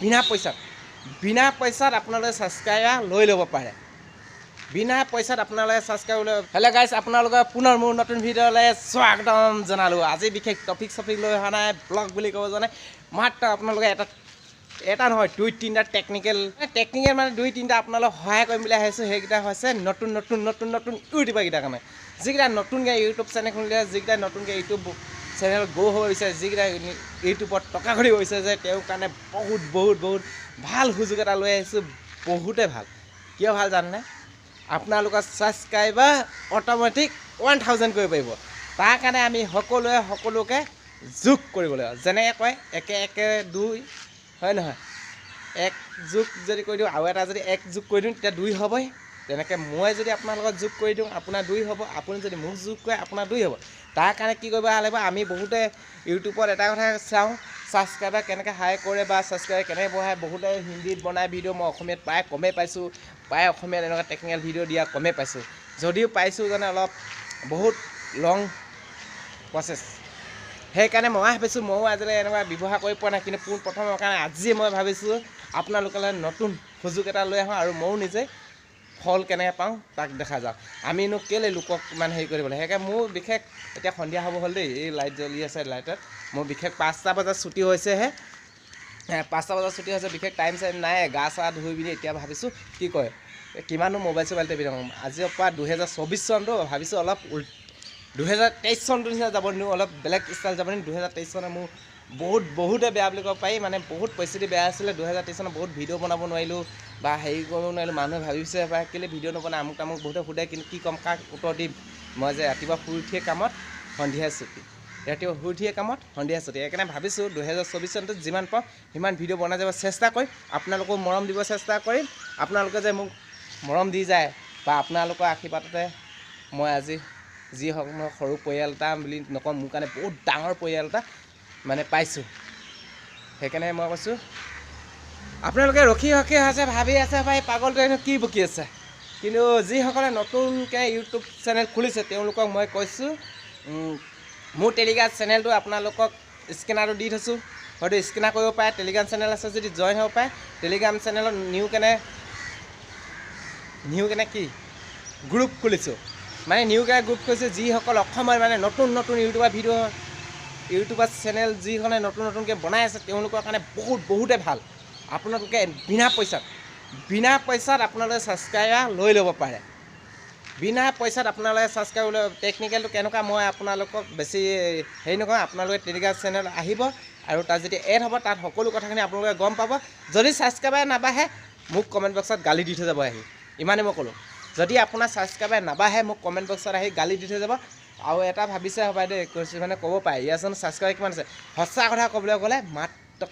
বিনা পইচাত আপোনালোকে ছাবস্ক্ৰাইবাৰ লৈ ল'ব পাৰে বিনা পইচাত আপোনালোকে ছাবস্ক্ৰাইব লৈ হেল্ল' গাইছ আপোনালোকে পুনৰ মোৰ নতুন ভিডিঅ'লৈ স্বাগতম জনালোঁ আজি বিশেষ টপিক লৈ অহা নাই ব্লগ বুলি ক'ব যোৱা নাই মাত্ৰ আপোনালোকে এটা নহয় দুই তিনিটা টেকনিকেল মানে দুই তিনিটা আপোনালোক সহায় কৰিম বুলি আহিছোঁ সেইকেইটা হৈছে নতুন ইউটিউবাৰকেইটাৰ কাৰণে যিকেইটা নতুনকৈ ইউটিউব চেনেল খুলিলে যিকেইটা নতুনকৈ ইউটিউব চেনেল গ্ৰ' হ'ব বিচাৰে যিকেইটা ইউটিউবত টকা ঘটিব বিচাৰে যে তেওঁৰ কাৰণে বহুত ভাল সুযোগ এটা লৈ আহিছোঁ বহুতে ভাল কিয় ভাল জানেনে আপোনালোকৰ ছাবস্ক্ৰাইবাৰ অট'মেটিক 1000 কৰিব পাৰিব তাৰ কাৰণে আমি সকলোকে যোগ কৰিব লাগিব যেনেকৈ কয় একে 2 হয় নহয় এক যোগ যদি কৰি দিওঁ আৰু এটা যদি এক যোগ কৰি দিওঁ তেতিয়া 2 হ'বই তেনেকৈ মই যদি আপোনালোকক যোগ কৰি দিওঁ আপোনাৰ 2 হ'ব আপুনি যদি মোক যোগ কৰে আপোনাৰ 2 হ'ব তাৰ কাৰণে কি কৰিব লাগিব আমি বহুতে ইউটিউবত এটা কথা চাওঁ ছাবস্ক্ৰাইবাৰ কেনেকৈ হাই কৰে বা ছাবস্ক্ৰাইবাৰ কেনেকৈ বঢ়ায় বহুতে হিন্দীত বনাই ভিডিঅ' মই অসমীয়াত প্ৰায় কমেই পাইছোঁ প্ৰায় অসমীয়াত এনেকুৱা টেকনিকেল ভিডিঅ' দিয়া কমেই পাইছোঁ যদিও পাইছোঁ যেনে অলপ বহুত লং প্ৰচেছ সেইকাৰণে মই ভাবিছোঁ ময়ো আজিলৈ এনেকুৱা ব্যৱহাৰ কৰি পোৱা নাই কিন্তু পোনপ্ৰথমৰ কাৰণে আজিয়ে মই ভাবিছোঁ আপোনালোকলৈ নতুন সুযোগ এটা লৈ আহোঁ আৰু ময়ো নিজে ফল কেনেকৈ পাওঁ তাক দেখা যাওঁ আমিনো কেলৈ লোকক ইমান হেৰি কৰিবলৈ সেইকাৰণে মোৰ বিশেষ এতিয়া সন্ধিয়া হ'ব হ'ল দেই এই লাইট জ্বলি আছে লাইটত মোৰ বিশেষ 5টা বজাত ছুটি হৈছেহে 5টা বজাত ছুটি হৈছে বিশেষ টাইম নাই গা চা ধুই পিনি এতিয়া ভাবিছোঁ কি কয় কিমানো মোবাইল চোবাইল টিপি থাকোঁ আজিৰ পৰা 2024 চনটো ভাবিছোঁ অলপ 2023 চনটো নিচিনা যাব নিওঁ অলপ বেলেগ ষ্টাইল যাব নিওঁ 2023 চনে মোৰ বহুতে বেয়া বুলি ক'ব পাৰি মানে বহুত পৰিস্থিতি বেয়া আছিলে 2023 চনত বহুত ভিডিঅ' বনাব নোৱাৰিলোঁ বা হেৰি কৰিব নোৱাৰিলোঁ মানুহে ভাবিছে বা কেলৈ ভিডিঅ' নবনাই আমুক বহুতে সোধে কিন্তু কি ক'ম কাক উত্তৰ দিম মই যে ৰাতিপুৱা শুই উঠিয়ে কামত সন্ধিয়া ছুটি ৰাতিপুৱা শুই উঠিয়ে কামত সন্ধিয়া ছুটি সেইকাৰণে ভাবিছোঁ 2024 চনটোত যিমান পাওঁ সিমান ভিডিঅ' বনাই যাব চেষ্টা কৰিম আপোনালোকক মৰম দিব চেষ্টা কৰিম আপোনালোকে যে মোক মৰম দি যায় বা আপোনালোকৰ আশীৰ্বাদতে মই আজি যি হওক মই সৰু পৰিয়াল এটা বুলি নকওঁ মোৰ কাৰণে বহুত ডাঙৰ পৰিয়াল এটা মানে পাইছোঁ সেইকাৰণে মই কৈছোঁ আপোনালোকে ৰখি আছে ভাবি আছে ভাই পাগলটো এনে কি বকি আছে কিন্তু যিসকলে নতুনকৈ ইউটিউব চেনেল খুলিছে তেওঁলোকক মই কৈছোঁ মোৰ টেলিগ্ৰাম চেনেলটো আপোনালোকক স্কেনাৰটো দি থৈছোঁ হয়তো স্কেনাৰ কৰিব পাৰে টেলিগ্ৰাম চেনেল আছে যদি জইন হ'ব পাৰে টেলিগ্ৰাম চেনেলত নিউ কেনে কি গ্ৰুপ খুলিছোঁ মানে নিউকৈ গ্ৰুপ খুলিছোঁ যিসকল অসমৰ মানে নতুন ইউটিউবাৰ চেনেল যিখনে নতুনকৈ বনাই আছে তেওঁলোকৰ কাৰণে বহুতে ভাল আপোনালোকে বিনা পইচাত আপোনালোকে ছাবস্ক্ৰাইবাৰ লৈ ল'ব পাৰে বিনা পইচাত আপোনালোকে ছাবস্ক্ৰাইব লৈ টেকনিকেলটো কেনেকুৱা মই আপোনালোকক বেছি হেৰি নকওঁ আপোনালোকে টেলিগ্ৰাম চেনেল আহিব আৰু তাত যদি এড হ'ব তাত সকলো কথাখিনি আপোনালোকে গম পাব যদি ছাবস্ক্ৰাইবাৰ নাবাঢ়ে মোক কমেণ্ট বক্সত গালি দি থৈ যাব আহি ইমানেই মই ক'লোঁ যদি আপোনাৰ ছাবস্ক্ৰাইবাৰ নাবাঢ়ে মোক কমেণ্ট বক্সত আহি গালি দি থৈ যাব আৰু এটা ভাবিছে হ'বা দেই কৈছোঁ মানে ক'ব পাৰে ইয়াচোন ছাবস্ক্ৰাইবাৰ কিমান আছে সঁচা কথা ক'বলৈ গ'লে মাত্ৰ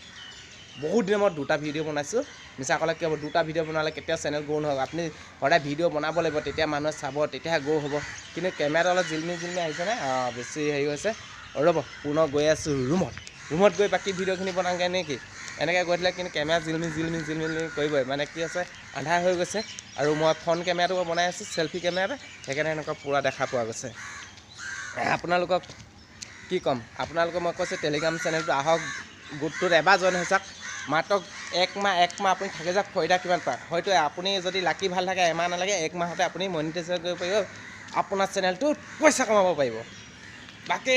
বহুত দিনৰ মই 2টা ভিডিঅ' বনাইছোঁ মিছা ক'লে কি হ'ব 2টা ভিডিঅ' বনালে কেতিয়াও চেনেল গ্ৰ' নহ'ব আপুনি সদায় ভিডিঅ' বনাব লাগিব তেতিয়া মানুহে চাব তেতিয়াহে গ্ৰ' হ'ব কিন্তু কেমেৰাটো অলপ জিলমি আহিছেনে বেছি হেৰি হৈছে ৰ'ব পুনৰ গৈ আছোঁ ৰুমত গৈ বাকী ভিডিঅ'খিনি বনাওঁগৈ নেকি এনেকৈ গৈ থাকিলে কিন্তু কেমেৰা জিলমি কৰিবই মানে কি আছে আন্ধাৰ হৈ গৈছে আৰু মই ফ্ৰণ্ট কেমেৰাটো বনাই আছোঁ চেল্ফি কেমেৰাটো সেইকাৰণে এনেকুৱা পূৰা দেখা পোৱা গৈছে আপোনালোকক কি ক'ম আপোনালোকক মই কৈছোঁ টেলিগ্ৰাম চেনেলটো আহক গোটটোত এবাৰ জইন হৈ চাওক মাত্ৰ এক মাহ আপুনি থাকি যাওক ফাইদা কিমান পায় হয়তো আপুনি যদি লাকি ভাল থাকে এমাহ নালাগে 1 মাহতে আপুনি মনিটাইজেশ্যন কৰিব পাৰিব আপোনাৰ চেনেলটোত পইচা কমাব পাৰিব বাকী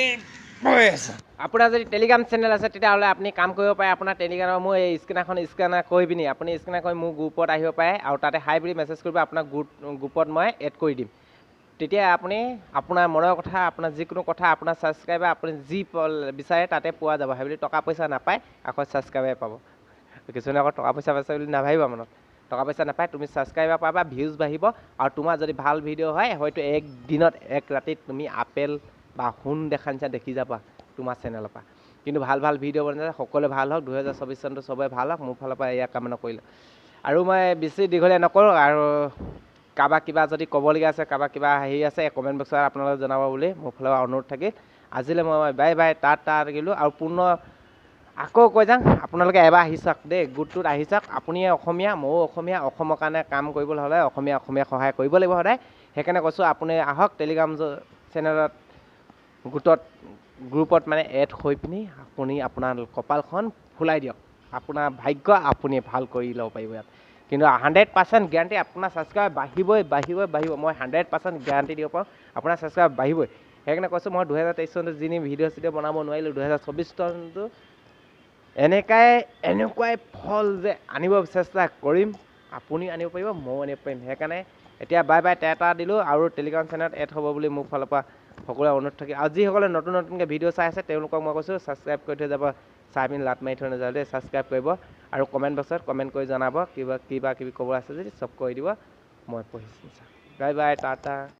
আপোনাৰ যদি টেলিগ্ৰাম চেনেল আছে তেতিয়াহ'লে আপুনি কাম কৰিব পাৰে আপোনাৰ টেলিগ্ৰামৰ মোৰ এই স্কেনাৰ কৰি পিনি আপুনি স্কেনাৰ কৰি মোৰ গ্ৰুপত আহিব পাৰে আৰু তাতে হাই বুলি মেছেজ কৰিব আপোনাক গ্ৰুপত মই এড কৰি দিম তেতিয়া আপুনি আপোনাৰ মনৰ কথা আপোনাৰ যিকোনো কথা আপোনাৰ ছাবস্ক্ৰাইবাৰ আপুনি যি বিচাৰে তাতে পোৱা যাব সেইবুলি টকা পইচা নাপায় আকৌ ছাবস্ক্ৰাইবাৰ পাব কিছুমানে আকৌ টকা পইচা পাইছে বুলি নাভাবিবা মনত টকা পইচা নাপায় তুমি ছাবস্ক্ৰাইবাৰ পাবা ভিউজ বাঢ়িব আৰু তোমাৰ যদি ভাল ভিডিঅ' হয় হয়তো এক দিনত এক ৰাতিত তুমি আপেল বা সোণ দেখা নিচিনা দেখি যাবা তোমাৰ চেনেলৰ পৰা কিন্তু ভাল ভিডিঅ' বনাই সকলোৱে ভাল হওক 2024 চনটো চবৰে ভাল হওক মোৰ ফালৰ পৰা এয়া কামনা কৰিলোঁ আৰু মই বেছি দীঘলীয়া নকৰোঁ আৰু কাৰোবাক কিবা যদি ক'বলগীয়া আছে কাৰোবাক কিবা হেৰি আছে কমেণ্ট বক্সত আপোনালোকে জনাব বুলি মোৰ ফালৰ পৰা অনুৰোধ থাকিল আজিলৈ মই বাই তাত গ'লোঁ আৰু আকৌ কৈ যাওঁ আপোনালোকে এবাৰ আহি চাওক দেই গোটটোত আহি চাওক আপুনি অসমীয়া ময়ো অসমীয়া অসমৰ কাৰণে কাম কৰিবলৈ হ'লে অসমীয়া সহায় কৰিব লাগিব সদায় সেইকাৰণে কৈছোঁ আপুনি আহক টেলিগ্ৰাম চেনেলত গ্ৰুপত মানে এড হৈ পিনি আপুনি আপোনাৰ কপালখন ফুলাই দিয়ক আপোনাৰ ভাগ্য আপুনি ভাল কৰি ল'ব পাৰিব ইয়াত কিন্তু 100% গ্যাৰাণ্টি আপোনাৰ ছাবস্ক্ৰাইব বাঢ়িব মই 100% গ্যাৰাণ্টি দিব পাৰোঁ আপোনাৰ ছাবস্ক্ৰাইব বাঢ়িবই সেইকাৰণে কৈছোঁ মই 2023 চনত যি ভিডিঅ' বনাব নোৱাৰিলোঁ 2024 চনটো এনেকুৱাই ফল যে আনিব চেষ্টা কৰিম আপুনি আনিব পাৰিব ময়ো আনিব পাৰিম সেইকাৰণে এতিয়া বাই টেটা দিলোঁ আৰু টেলিগ্ৰাম চেনেলত এড হ'ব বুলি মোৰ ফালৰ পৰা সকলোৱে অনুৰোধ থাকিল আৰু যিসকলে নতুনকৈ ভিডিঅ' চাই আছে তেওঁলোকক মই কৈছোঁ ছাবস্ক্ৰাইব কৰি থৈ যাব চাই পিনি লাট মাৰি থৈ নাযাব দেই ছাবস্ক্ৰাইব কৰিব আৰু কমেণ্ট বক্সত কমেণ্ট কৰি জনাব কিবা কিবি ক'ব আছে যদি চব কৰি দিব মই পঢ়িছোঁ বাই টাটা